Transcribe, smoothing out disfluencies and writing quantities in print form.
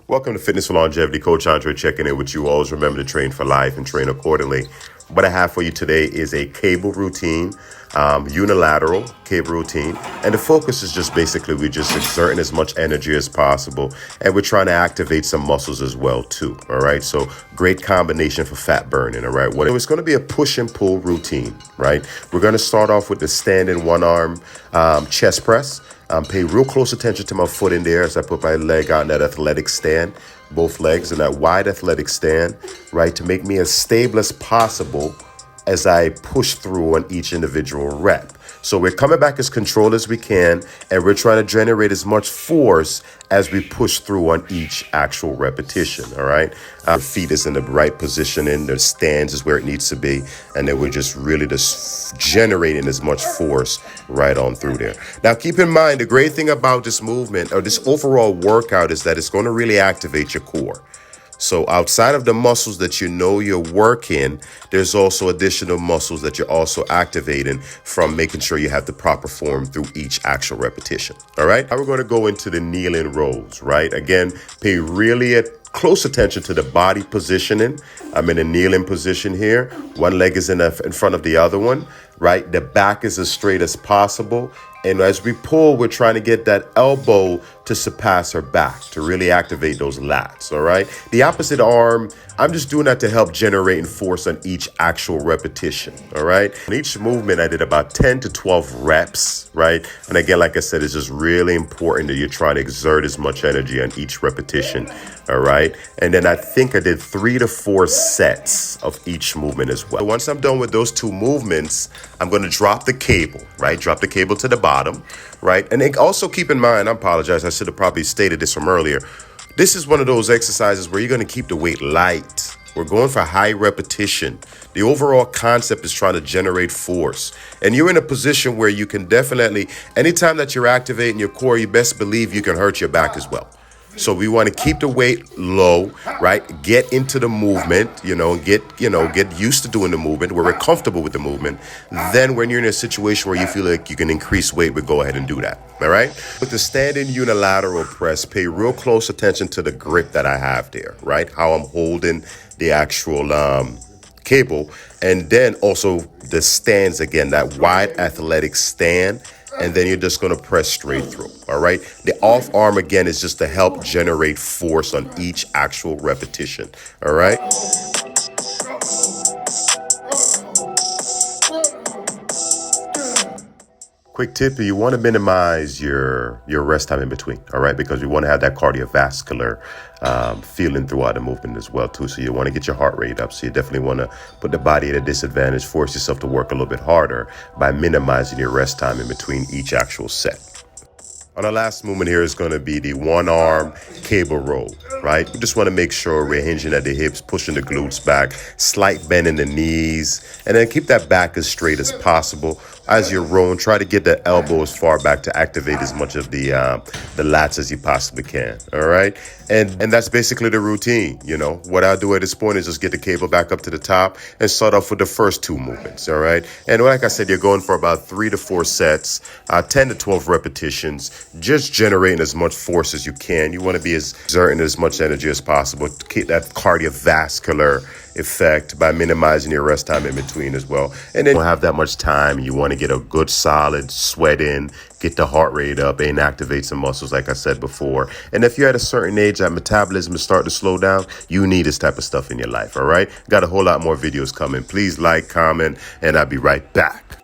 Welcome to Fitness for Longevity. Coach Andre checking in with you. Always remember to train for life and train accordingly. What I have for you today is a cable routine, unilateral cable routine. And the focus is just basically we're just exerting as much energy as possible. And we're trying to activate some muscles as well too. All right. So great combination for fat burning. All right. It's going to be a push and pull routine. Right. We're going to start off with the standing one arm chest press. Pay real close attention to my foot in there as I put my leg out in that athletic stand, both legs in that wide athletic stand, right, to make me as stable as possible as I push through on each individual rep. So we're coming back as controlled as we can, and we're trying to generate as much force as we push through on each actual repetition, all right? Our feet is in the right positioning, the stands is where it needs to be, and then we're just really just generating as much force right on through there. Now, keep in mind, the great thing about this movement, or this overall workout, is that it's going to really activate your core. So outside of the muscles that you know you're working, there's also additional muscles that you're also activating from making sure you have the proper form through each actual repetition. All right. Now we're going to go into the kneeling rows, right? Again, pay really close attention to the body positioning. I'm in a kneeling position here. One leg is in front of the other one, right? The back is as straight as possible. And as we pull, we're trying to get that elbow to surpass her back, to really activate those lats, all right? The opposite arm, I'm just doing that to help generating force on each actual repetition, all right? In each movement, I did about 10 to 12 reps, right? And again, like I said, it's just really important that you're trying to exert as much energy on each repetition, all right? And then I think I did 3 to 4 sets of each movement as well. Once I'm done with those 2 movements, I'm going to drop the cable, right? Drop the cable to the bottom, right? And then also keep in mind, I apologize, I should have probably stated this from earlier. This is one of those exercises where you're going to keep the weight light. We're going for high repetition. The overall concept is trying to generate force. And you're in a position where you can definitely, anytime that you're activating your core, you best believe you can hurt your back as well. So we want to keep the weight low, right? Get into the movement, get used to doing the movement where we're comfortable with the movement. Then when you're in a situation where you feel like you can increase weight, we go ahead and do that. All right. With the standing unilateral press, pay real close attention to the grip that I have there, right? How I'm holding the actual cable. And then also the stands again, that wide athletic stand. And then you're just going to press straight through, all right? The off arm, again, is just to help generate force on each actual repetition, all right? Quick tip, you want to minimize your rest time in between, all right? Because we want to have that cardiovascular feeling throughout the movement as well, too. So you want to get your heart rate up. So you definitely want to put the body at a disadvantage, force yourself to work a little bit harder by minimizing your rest time in between each actual set. On our last movement here is going to be the one arm cable row, right? We just want to make sure we're hinging at the hips, pushing the glutes back, slight bend in the knees, and then keep that back as straight as possible. As you're rowing, try to get the elbow as far back to activate as much of the lats as you possibly can, all right? And that's basically the routine, What I'll do at this point is just get the cable back up to the top and start off with the first 2 movements, all right? And like I said, you're going for about 3 to 4 sets, 10 to 12 repetitions, just generating as much force as you can. You want to be exerting as much energy as possible to keep that cardiovascular effect by minimizing your rest time in between as well. And then you don't have that much time. You want to get a good solid sweat in, get the heart rate up, and activate some muscles like I said before. And if you're at a certain age that metabolism is starting to slow down, you need this type of stuff in your life, all right? Got a whole lot more videos coming. Please like, comment, and I'll be right back.